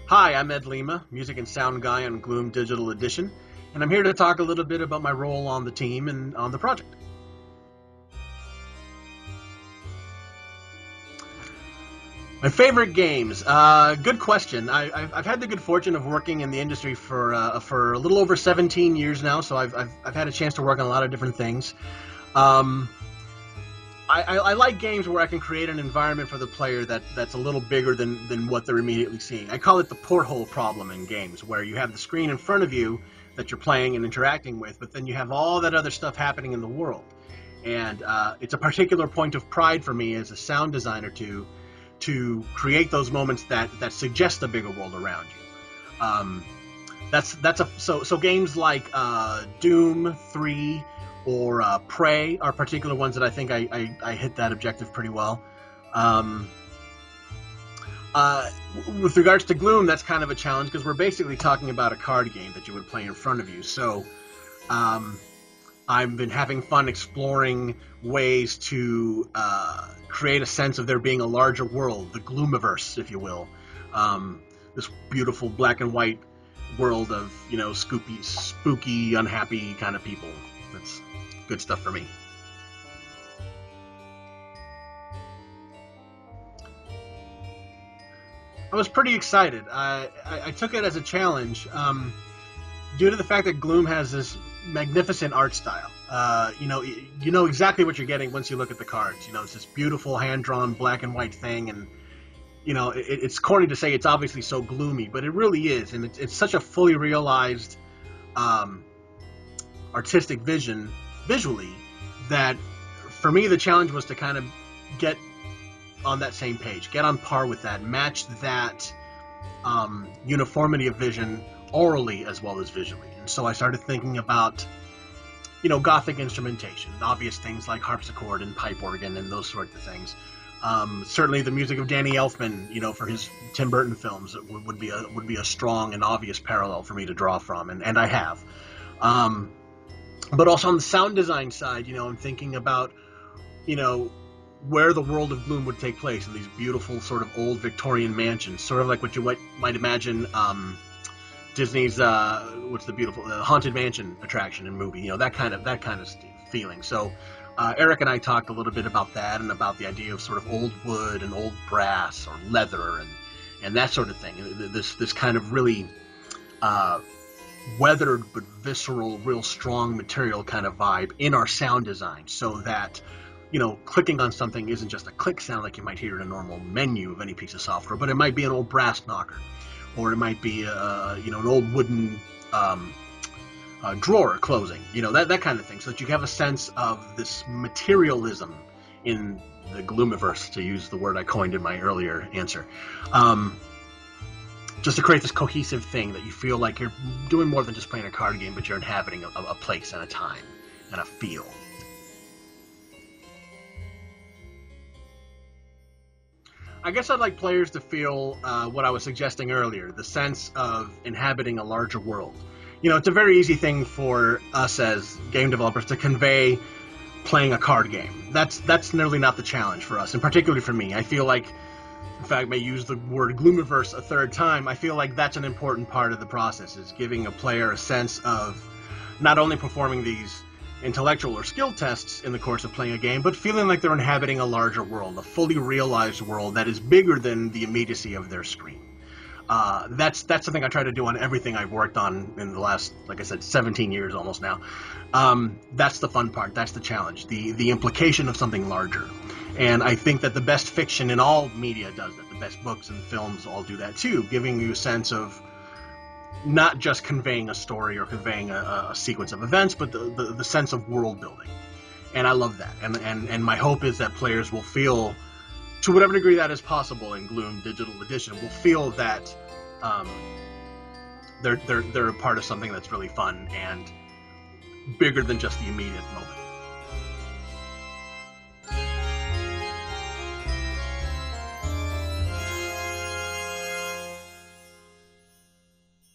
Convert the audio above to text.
Hi, I'm Ed Lima, music and sound guy on Gloom Digital Edition, and I'm here to talk a little bit about my role on the team and on the project. My favorite games. Good question. I've had the good fortune of working in the industry for a little over 17 years now, so I've had a chance to work on a lot of different things. Um, I like games where I can create an environment for the player that's a little bigger than what they're immediately seeing. I call it the porthole problem in games, where you have the screen in front of you that you're playing and interacting with, but then you have all that other stuff happening in the world. And it's a particular point of pride for me as a sound designer to create those moments that suggest a bigger world around you. So games like Doom 3 or Prey are particular ones that I think I hit that objective pretty well. Um, uh, with regards to Gloom, that's kind of a challenge because we're basically talking about a card game that you would play in front of you. So um, I've been having fun exploring ways to create a sense of there being a larger world, the Gloomiverse, if you will. This beautiful black and white world of spooky, unhappy kind of people. That's good stuff for me. I was pretty excited. I took it as a challenge due to the fact that Gloom has this magnificent art style. You know exactly what you're getting once you look at the cards. You know, it's this beautiful hand-drawn black and white thing, and it's corny to say it's obviously so gloomy, but it really is, and it's such a fully realized um, artistic vision visually that for me the challenge was to kind of get on that same page, get on par with that, match that uniformity of vision orally as well as visually. And so I started thinking about Gothic instrumentation, obvious things like harpsichord and pipe organ and those sorts of things. Certainly, the music of Danny Elfman, for his Tim Burton films, would be a strong and obvious parallel for me to draw from, and I have. Um, but also on the sound design side, I'm thinking about you know where the world of Gloom would take place in these beautiful sort of old Victorian mansions, sort of like what you might imagine Disney's what's the beautiful Haunted Mansion attraction and movie, that kind of feeling. So Eric and I talked a little bit about that and about the idea of sort of old wood and old brass or leather and that sort of thing. This kind of really uh, weathered but visceral, real strong material kind of vibe in our sound design, so that clicking on something isn't just a click sound like you might hear in a normal menu of any piece of software, but it might be an old brass knocker, or it might be an old wooden drawer closing, that kind of thing, so that you have a sense of this materialism in the Gloomiverse, to use the word I coined in my earlier answer. Um, just to create this cohesive thing that you feel like you're doing more than just playing a card game, but you're inhabiting a place and a time and a feel. I guess I'd like players to feel what I was suggesting earlier, the sense of inhabiting a larger world. It's a very easy thing for us as game developers to convey playing a card game. That's nearly not the challenge for us, and particularly for me. I feel like, in fact, I may use the word Gloomiverse a third time, I feel like that's an important part of the process, is giving a player a sense of not only performing these intellectual or skill tests in the course of playing a game, but feeling like they're inhabiting a larger world, a fully realized world that is bigger than the immediacy of their screen. That's something I try to do on everything I've worked on in the last, like I said, 17 years almost now. That's the fun part. That's the challenge. The implication of something larger. And I think that the best fiction in all media does that. The best books and films all do that too, giving you a sense of not just conveying a story or conveying a sequence of events, but the sense of world building. And I love that. And my hope is that players will feel, to whatever degree that is possible in Gloom Digital Edition, will feel that um, they're a part of something that's really fun and bigger than just the immediate moment.